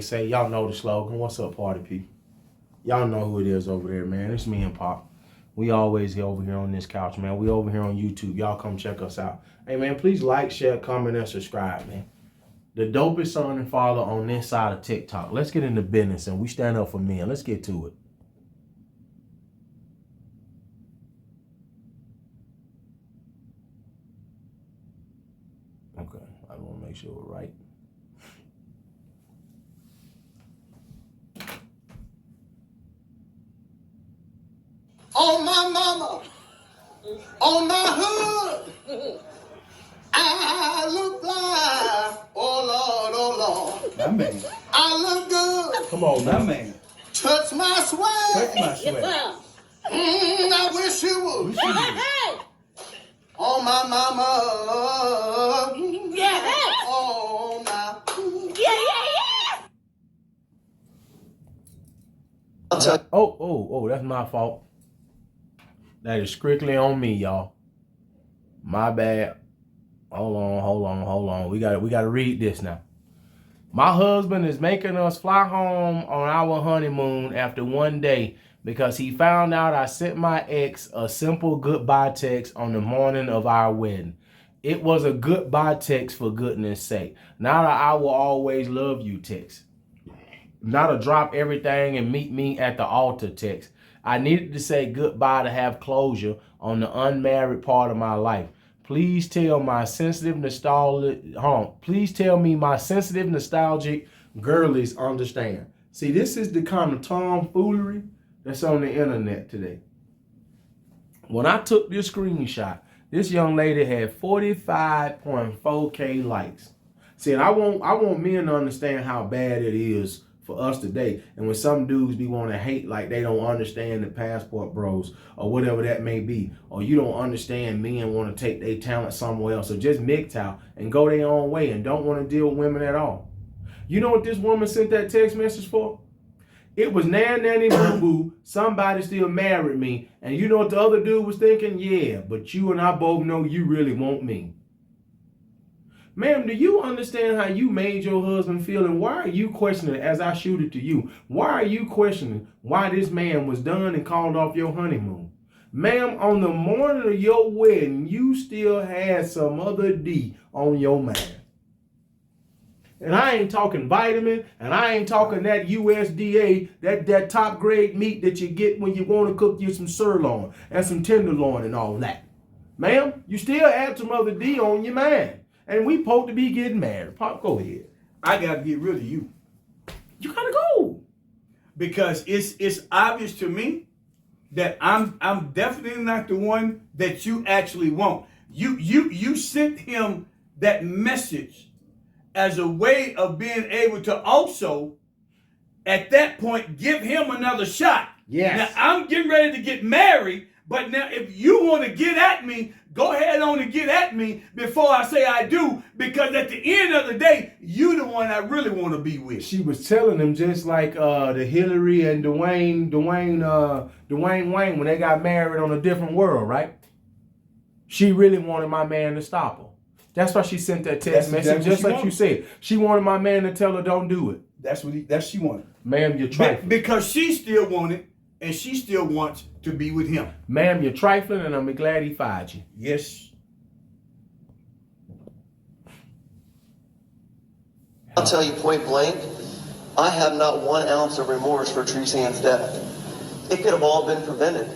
Say, y'all know the slogan. What's up, party people? Y'all know who it is over there, man. It's me and Pop. We always over here on this couch, man. We over here on YouTube. Y'all come check us out. Hey, man, please like, share, comment, and subscribe, man. The dopest son and father on this side of TikTok. Let's get into business, and we stand up for men. Let's get to it. Okay, I want to make sure we're right. On my mama, on my hood, I look fly. Oh Lord, That man. I look good. Come on, That man. man. Touch my sweat. Touch my sweat. I wish you would. On my mama, on my. Oh, that's my fault. That is strictly on me, y'all. My bad. Hold on. We gotta read this now. My husband is making us fly home on our honeymoon after one day because he found out I sent my ex a simple goodbye text on the morning of our wedding. It was a goodbye text, for goodness sake. Not a I will always love you text. Not a drop everything and meet me at the altar text. I needed to say goodbye to have closure on the unmarried part of my life. Please tell my sensitive Please tell me my sensitive nostalgic girlies understand. See, this is the kind of tomfoolery that's on the internet today. When I took this screenshot, this young lady had 45.4K likes. See, and I want men to understand how bad it is for us today. And when some dudes be want to hate like they don't understand the passport bros or whatever that may be, or you don't understand men want to take their talent somewhere else or just MGTOW and go their own way and don't want to deal with women at all. You know what this woman sent that text message for? It was nanny boo boo, somebody still married me. And you know what the other dude was thinking? Yeah, but you and I both know you really want me. Ma'am, do you understand how you made your husband feel? And why are you questioning, as I shoot it to you, why are you questioning why this man was done and called off your honeymoon? Ma'am, on the morning of your wedding, you still had some other D on your mind. And I ain't talking vitamin, and I ain't talking that USDA, that top grade meat that you get when you want to cook you some sirloin and some tenderloin and all that. Ma'am, you still had some other D on your mind. And we supposed to be getting married. Pop, go ahead. I gotta get rid of you. You gotta go. Because it's obvious to me that I'm definitely not the one that you actually want. You sent him that message as a way of being able to also, at that point, give him another shot. Yes. Now I'm getting ready to get married, but now if you want to get at me, go ahead on and get at me before I say I do, because at the end of the day, you the one I really want to be with. She was telling him just like the Hillary and Dwayne Wayne when they got married on a different world, right? She really wanted my man to stop her. That's why she sent that text message, just like you said. She wanted my man to tell her don't do it. That's what she wanted. Ma'am, you're trifling. Because she still wanted, and she still wants to be with him. Ma'am, you're trifling, and I'm glad he fired you. Yes. I'll tell you point blank, I have not 1 ounce of remorse for Treesan's death. It could have all been prevented.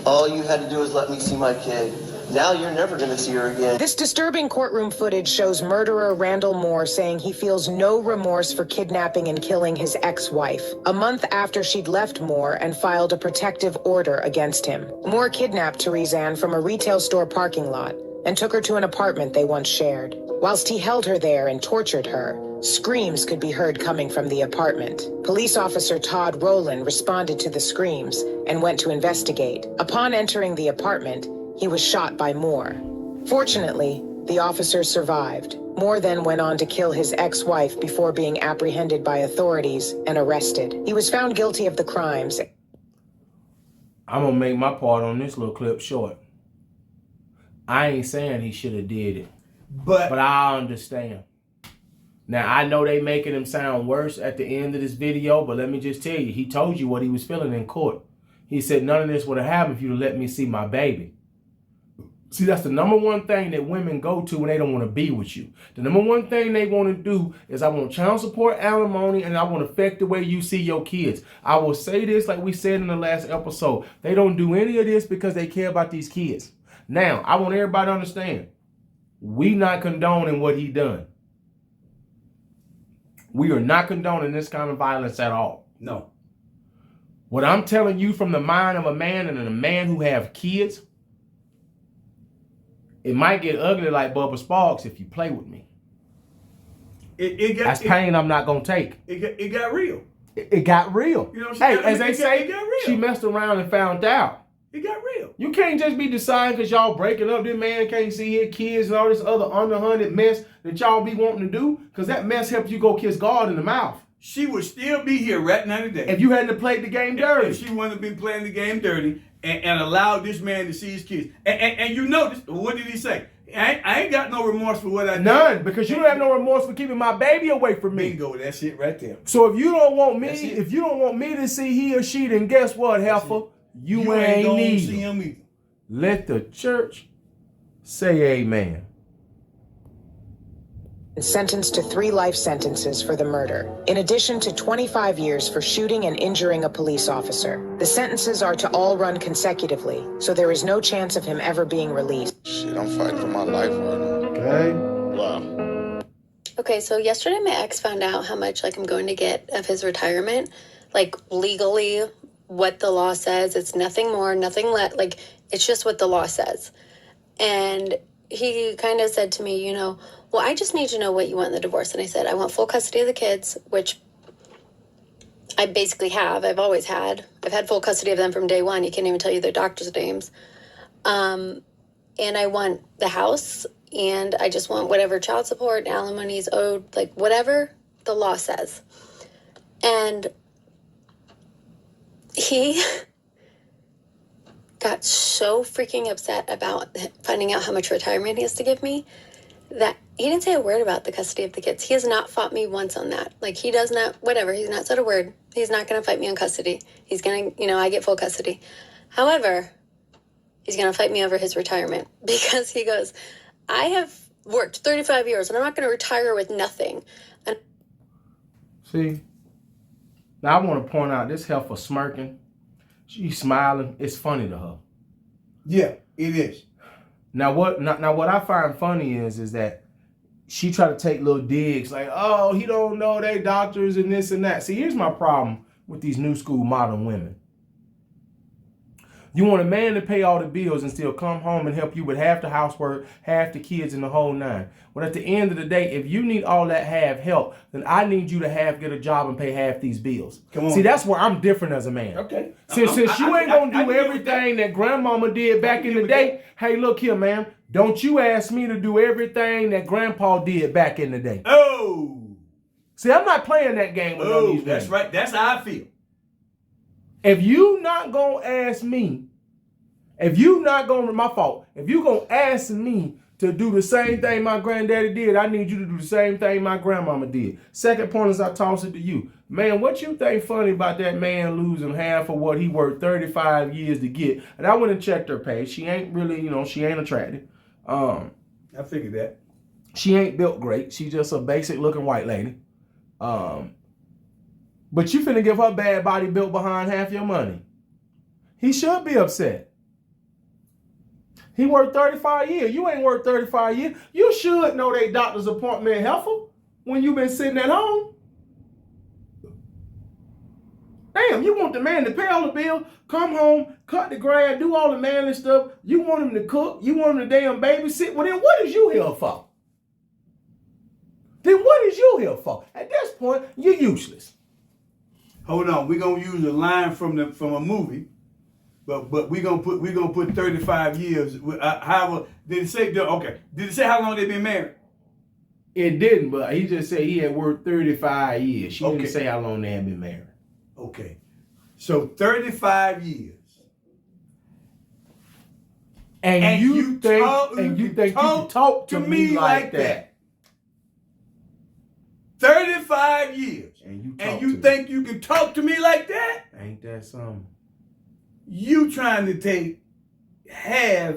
All you had to do is let me see my kid. Now you're never going to see her again. This disturbing courtroom footage shows murderer Randall Moore saying he feels no remorse for kidnapping and killing his ex-wife, a month after she'd left Moore and filed a protective order against him. Moore kidnapped Treesan from a retail store parking lot and took her to an apartment they once shared. Whilst he held her there and tortured her, screams could be heard coming from the apartment. Police officer Todd Rowland responded to the screams and went to investigate. Upon entering the apartment, he was shot by Moore. Fortunately, the officer survived. Moore then went on to kill his ex-wife before being apprehended by authorities and arrested. He was found guilty of the crimes. I'm gonna make my part on this little clip short. I ain't saying he should have did it, but I understand. Now, I know they making him sound worse at the end of this video, but let me just tell you, he told you what he was feeling in court. He said, none of this would have happened if you'd let me see my baby. See, that's the number one thing that women go to when they don't want to be with you. The number one thing they want to do is I want child support, alimony, and I want to affect the way you see your kids. I will say this like we said in the last episode. They don't do any of this because they care about these kids. Now, I want everybody to understand, we not condoning what he done. We are not condoning this kind of violence at all. No. What I'm telling you from the mind of a man and a man who have kids, it might get ugly like Bubba Sparks if you play with me. That's pain I'm not going to take. It got real. It got real. You know what I'm saying? Hey, as they say, it got real. she messed around and found out. It got real. You can't just be deciding because y'all breaking up. This man can't see his kids and all this other underhanded mess that y'all be wanting to do, because that mess helps you go kiss God in the mouth. She would still be here right now today. If you hadn't played the game dirty. If she wouldn't have been playing the game dirty and allowed this man to see his kids. And you notice, what did he say? I ain't got no remorse for what I did. None, because you don't have no remorse for keeping my baby away from me. Bingo, that's it right there. So if you don't want me, to see he or she, then guess what, heifer? You ain't gonna need see him either. Let the church say amen. Sentenced to 3 life sentences for the murder, in addition to 25 years for shooting and injuring a police officer. The sentences are to all run consecutively, so there is no chance of him ever being released. Shit, I'm fighting for my life right now. Okay. Wow. Okay, so yesterday my ex found out how much I'm going to get of his retirement, legally, what the law says. It's nothing more, nothing less. It's just what the law says. And he kind of said to me, well, I just need to know what you want in the divorce. And I said, I want full custody of the kids, which I basically have. I've always had. I've had full custody of them from day one. You can't even tell you their doctor's names. And I want the house, and I just want whatever child support, alimony is owed, whatever the law says. And he got so freaking upset about finding out how much retirement he has to give me that he didn't say a word about the custody of the kids. He has not fought me once on that. He does not, whatever, he's not said a word. He's not going to fight me on custody. He's going to, I get full custody. However, he's going to fight me over his retirement because he goes, I have worked 35 years and I'm not going to retire with nothing. And See, now I want to point out this heifer smirking. She's smiling. It's funny to her. Yeah, it is. Now what I find funny is that she try to take little digs like, oh, he don't know they doctors and this and that. See, here's my problem with these new school modern women. You want a man to pay all the bills and still come home and help you with half the housework, half the kids, and the whole nine. But at the end of the day, if you need all that half help, then I need you to get a job and pay half these bills. Come on. See, that's where I'm different as a man. Okay. Since you ain't gonna do everything that grandmama did back in the day, hey, look here, man. Don't you ask me to do everything that grandpa did back in the day. Oh. See, I'm not playing that game with none of these That's women. right. That's how I feel. If you not gonna ask me, if you not gonna, my fault, if you gonna ask me to do the same thing my granddaddy did, I need you to do the same thing my grandmama did. Second point is I toss it to you. Man, what you think funny about that man losing half of what he worked 35 years to get? And I went and checked her page. She ain't really, she ain't attractive. I figured that. She ain't built great. She's just a basic looking white lady. But you finna give her bad body built behind half your money. He should be upset. He worked 35 years. You ain't worked 35 years. You should know they doctor's appointment heifer when you been sitting at home. Damn, you want the man to pay all the bills, come home, cut the grass, do all the manly stuff. You want him to cook. You want him to damn babysit. Well, then what is you here for? Then what is you here for? At this point, you're useless. Hold on, we're gonna use a line from a movie, but we're gonna put 35 years. However, did it say how long they been married? It didn't, but he just said he had worked 35 years. She Okay. didn't say how long they had been married. Okay, so 35 years. And you think you can talk to me like that. 35 years. And you think you can talk to me like that? Ain't that something? You trying to take half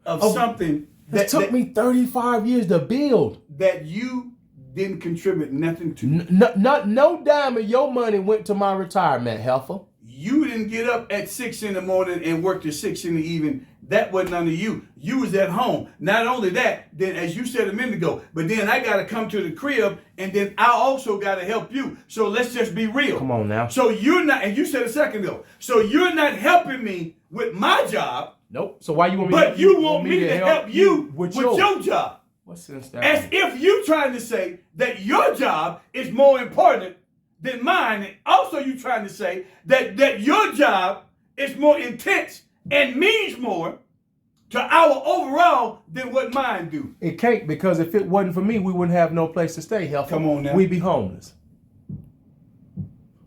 of something It took me 35 years to build. that you didn't contribute nothing to. No dime of your money went to my retirement, heifer. You didn't get up at 6 in the morning and work till 6 in the evening. That wasn't under you. You was at home. Not only that, then as you said a minute ago, but then I got to come to the crib and then I also got to help you. So let's just be real. Come on now. So you're not, and you said a second ago, so you're not helping me with my job. Nope. So why you want me? But you want me to help you with your job. What sense that? As if you trying to say that your job is more important than mine. And also you trying to say that your job is more intense and means more to our overall than what mine do. It can't, because if it wasn't for me, we wouldn't have no place to stay, heifer. Come on now. We'd be homeless.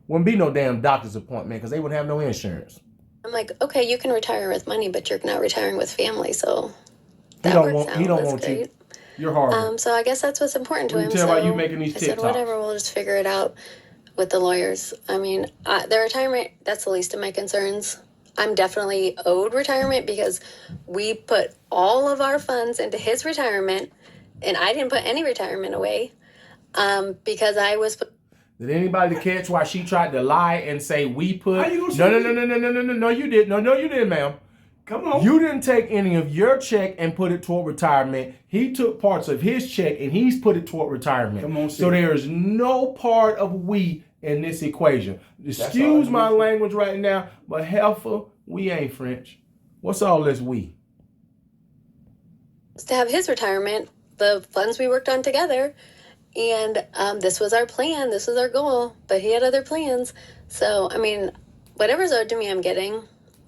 Wouldn't be no damn doctor's appointment because they wouldn't have no insurance. I'm like, okay, you can retire with money, but you're not retiring with family, so He that don't works want. out. He don't That's want great. you. You're hard. So I guess that's what's important to What him. you tell So about you making these I said, TikToks? whatever, we'll just figure it out with the lawyers. I mean, the retirement, that's the least of my concerns. I'm definitely owed retirement because we put all of our funds into his retirement, and I didn't put any retirement away because I was. Did anybody catch why she tried to lie and say we put? How you gonna say No, you didn't. No, you didn't, ma'am. Come on. You didn't take any of your check and put it toward retirement. He took parts of his check and he's put it toward retirement. Come on, so there is no part of we in this equation. Excuse my language right now, but heifer, we ain't French. What's all this we? To have his retirement, the funds we worked on together, and this was our plan, this was our goal, but he had other plans. So, I mean, whatever's owed to me, I'm getting,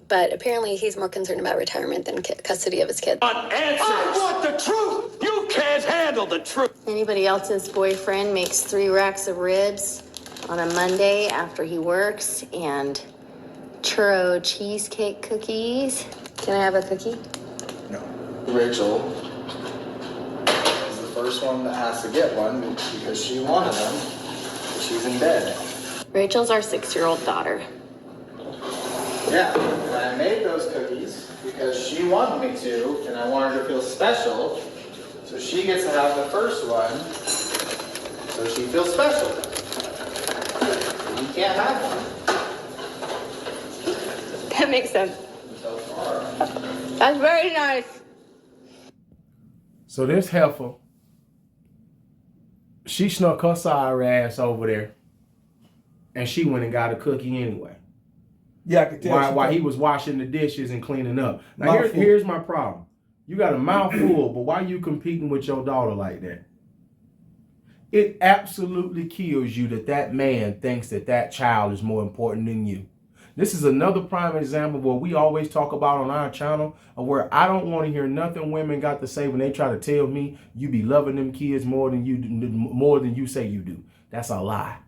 but apparently he's more concerned about retirement than custody of his kids. I want the truth! You can't handle the truth! Anybody else's boyfriend makes 3 racks of ribs on a Monday after he works and churro cheesecake cookies. Can I have a cookie? Rachel is the first one that has to get one because she wanted them. She's in bed. Rachel's our 6-year-old daughter. Yeah, and I made those cookies because she wanted me to, and I wanted her to feel special. So she gets to have the first one, so she feels special. You can't have one That makes sense. so far. That's very nice. So this heifer, she snuck her sorry ass over there, and she went and got a cookie anyway. Yeah, I could tell. While he was washing the dishes and cleaning up. Now Mouthful. here's my problem. You got a mouthful, but why you competing with your daughter like that? It absolutely kills you that man thinks that child is more important than you. This is another prime example of what we always talk about on our channel, of where I don't want to hear nothing women got to say when they try to tell me you be loving them kids more than you say you do. That's a lie.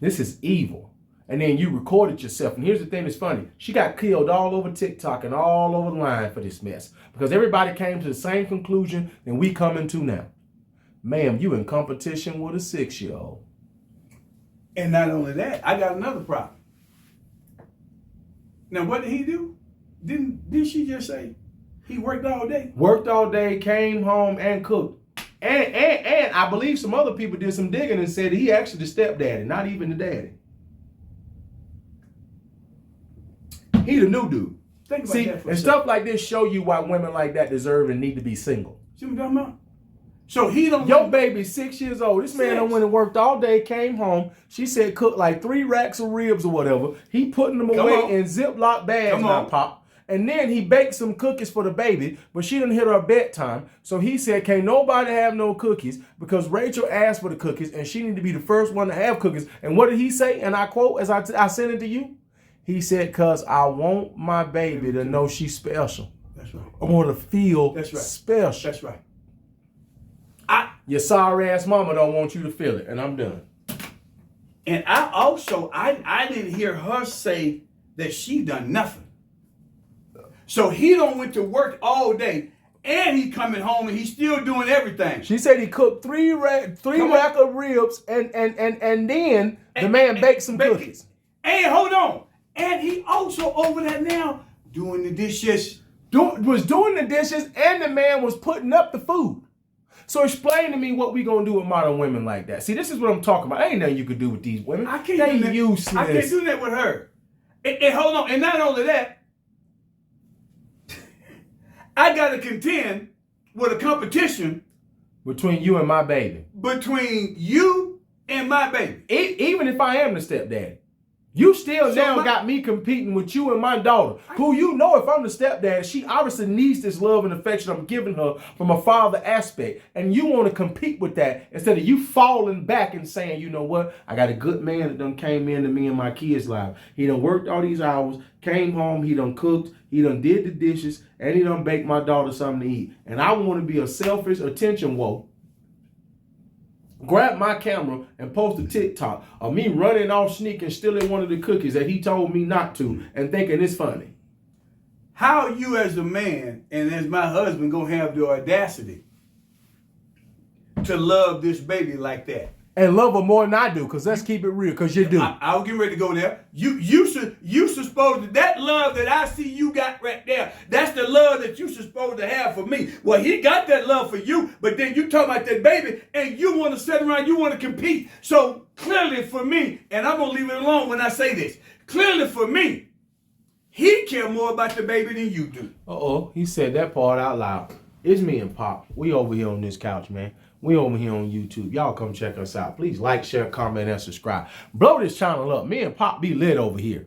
This is evil. And then you recorded yourself. And here's the thing that's funny. She got killed all over TikTok and all over the line for this mess. Because everybody came to the same conclusion that we coming to now. Ma'am, you in competition with a 6-year-old. And not only that, I got another problem. Now, what did he do? Didn't she just say he worked all day? Worked all day, came home and cooked. And I believe some other people did some digging and said he actually the stepdaddy, not even the daddy. He the new dude. Think about See, that for a and second. stuff like this show you why women like that deserve and need to be single. See what I'm talking about? So he don't. Your baby's 6 years old. This man done 6. went and worked all day, came home. She said cooked like 3 racks of ribs or whatever. He putting them Come away on. in Ziploc bags Come now, on. Pop. And then he baked some cookies for the baby, but she didn't hit her bedtime. So he said, can't nobody have no cookies because Rachel asked for the cookies and she need to be the first one to have cookies. And what did he say? And I quote, as I sent it to you, he said, cause I want my baby to know she's special. That's right. I want to feel That's right. special. That's right. Your sorry ass mama don't want you to feel it, and I'm done. And I also, I didn't hear her say that she done nothing. So he don't went to work all day And he coming home and he's still doing everything. She said he cooked three rack of ribs and then the man baked some cookies. And hold on. And he also over there now doing the dishes. Was doing the dishes and the man was putting up the food. So explain to me what we gonna do with modern women like that. See, this is what I'm talking about. Ain't nothing you could do with these women. I can't They do that. useless. I can't do that with her. And hold on. And not only that, I got to contend with a competition between you and my baby. Between you and my baby. Even if I am the stepdaddy. You still got me competing with you and my daughter, who you know if I'm the stepdad, she obviously needs this love and affection I'm giving her from a father aspect. And you want to compete with that instead of you falling back and saying, you know what, I got a good man that done came into me and my kids' life. He done worked all these hours, came home, he done cooked, he done did the dishes, and he done baked my daughter something to eat. And I want to be a selfish attention whore. Grab my camera and post a TikTok of me running off sneaking, stealing one of the cookies that he told me not to, and thinking it's funny. How you as a man and as my husband gonna have the audacity to love this baby like that? And love her more than I do, because let's keep it real, because you do. I was getting ready to go there. You supposed to, that love that I see you got right there, that's the love that you supposed to have for me. Well, he got that love for you, but then you talk about that baby and you want to sit around, you want to compete. So clearly for me, and I'm going to leave it alone when I say this, clearly for me, he care more about the baby than you do. Uh-oh, he said that part out loud. It's me and Pop. We over here on this couch, man. We over here on YouTube. Y'all come check us out. Please like, share, comment, and subscribe. Blow this channel up. Me and Pop be lit over here.